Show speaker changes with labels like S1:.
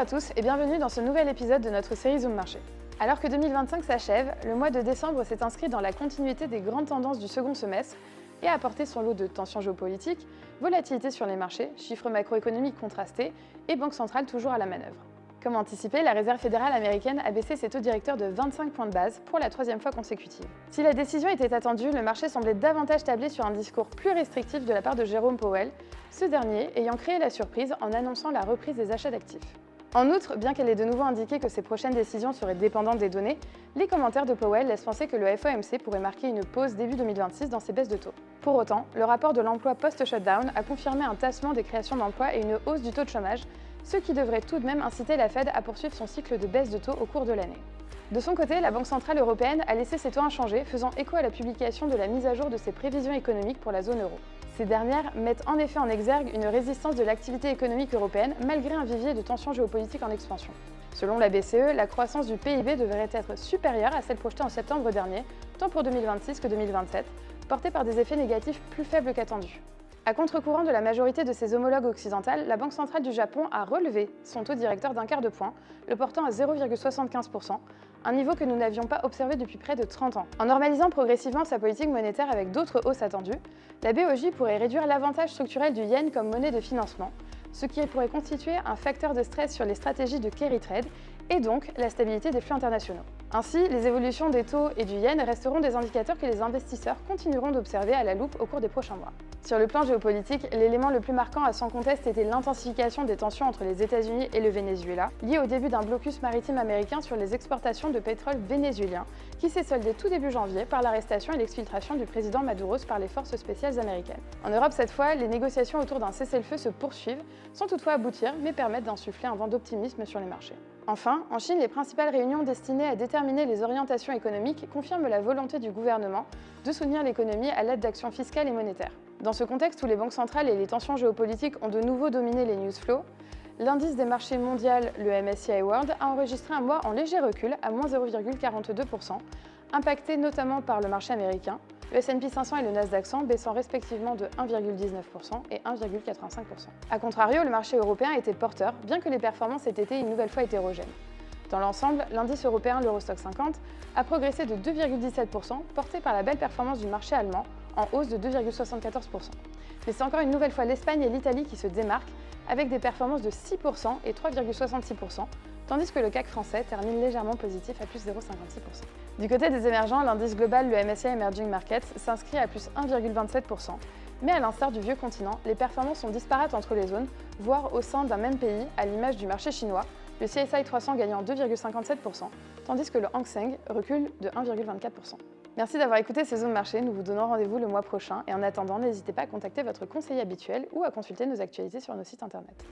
S1: à tous et bienvenue dans ce nouvel épisode de notre série Zoom Marché. Alors que 2025 s'achève, le mois de décembre s'est inscrit dans la continuité des grandes tendances du second semestre et a apporté son lot de tensions géopolitiques, volatilité sur les marchés, chiffres macroéconomiques contrastés et banque centrale toujours à la manœuvre. Comme anticipé, la Réserve fédérale américaine a baissé ses taux directeurs de 25 points de base pour la troisième fois consécutive. Si la décision était attendue, le marché semblait davantage tabler sur un discours plus restrictif de la part de Jérôme Powell, ce dernier ayant créé la surprise en annonçant la reprise des achats d'actifs. En outre, bien qu'elle ait de nouveau indiqué que ses prochaines décisions seraient dépendantes des données, les commentaires de Powell laissent penser que le FOMC pourrait marquer une pause début 2026 dans ses baisses de taux. Pour autant, le rapport de l'emploi post-shutdown a confirmé un tassement des créations d'emplois et une hausse du taux de chômage, ce qui devrait tout de même inciter la Fed à poursuivre son cycle de baisse de taux au cours de l'année. De son côté, la Banque centrale européenne a laissé ses taux inchangés, faisant écho à la publication de la mise à jour de ses prévisions économiques pour la zone euro. Ces dernières mettent en effet en exergue une résistance de l'activité économique européenne malgré un vivier de tensions géopolitiques en expansion. Selon la BCE, la croissance du PIB devrait être supérieure à celle projetée en septembre dernier, tant pour 2026 que 2027, portée par des effets négatifs plus faibles qu'attendus. À contre-courant de la majorité de ses homologues occidentales, la Banque centrale du Japon a relevé son taux directeur d'un quart de point, le portant à 0,75%, un niveau que nous n'avions pas observé depuis près de 30 ans. En normalisant progressivement sa politique monétaire avec d'autres hausses attendues, la BOJ pourrait réduire l'avantage structurel du yen comme monnaie de financement, ce qui pourrait constituer un facteur de stress sur les stratégies de carry trade et donc la stabilité des flux internationaux. Ainsi, les évolutions des taux et du yen resteront des indicateurs que les investisseurs continueront d'observer à la loupe au cours des prochains mois. Sur le plan géopolitique, l'élément le plus marquant à sans conteste était l'intensification des tensions entre les États-Unis et le Venezuela, liée au début d'un blocus maritime américain sur les exportations de pétrole vénézuélien, qui s'est soldé tout début janvier par l'arrestation et l'exfiltration du président Maduro par les forces spéciales américaines. En Europe, cette fois, les négociations autour d'un cessez-le-feu se poursuivent, sans toutefois aboutir, mais permettent d'insuffler un vent d'optimisme sur les marchés. Enfin, en Chine, les principales réunions destinées à déterminer les orientations économiques confirment la volonté du gouvernement de soutenir l'économie à l'aide d'actions fiscales et monétaires. Dans ce contexte où les banques centrales et les tensions géopolitiques ont de nouveau dominé les news flows, l'indice des marchés mondial, le MSCI World, a enregistré un mois en léger recul à moins 0,42%, impacté notamment par le marché américain, le S&P 500 et le Nasdaq 100 baissant respectivement de 1,19% et 1,85%. A contrario, le marché européen était porteur, bien que les performances cet été une nouvelle fois hétérogènes. Dans l'ensemble, l'indice européen, l'Eurostoxx 50, a progressé de 2,17%, porté par la belle performance du marché allemand, en hausse de 2,74%. Mais c'est encore une nouvelle fois l'Espagne et l'Italie qui se démarquent, avec des performances de 6% et 3,66%, tandis que le CAC français termine légèrement positif à plus 0,56%. Du côté des émergents, l'indice global, le MSCI Emerging Markets, s'inscrit à plus 1,27%, mais à l'instar du vieux continent, les performances sont disparates entre les zones, voire au sein d'un même pays, à l'image du marché chinois, le CSI 300 gagnant 2,57%, tandis que le Hang Seng recule de 1,24%. Merci d'avoir écouté ces Zoom Marché, nous vous donnons rendez-vous le mois prochain et en attendant, n'hésitez pas à contacter votre conseiller habituel ou à consulter nos actualités sur nos sites internet.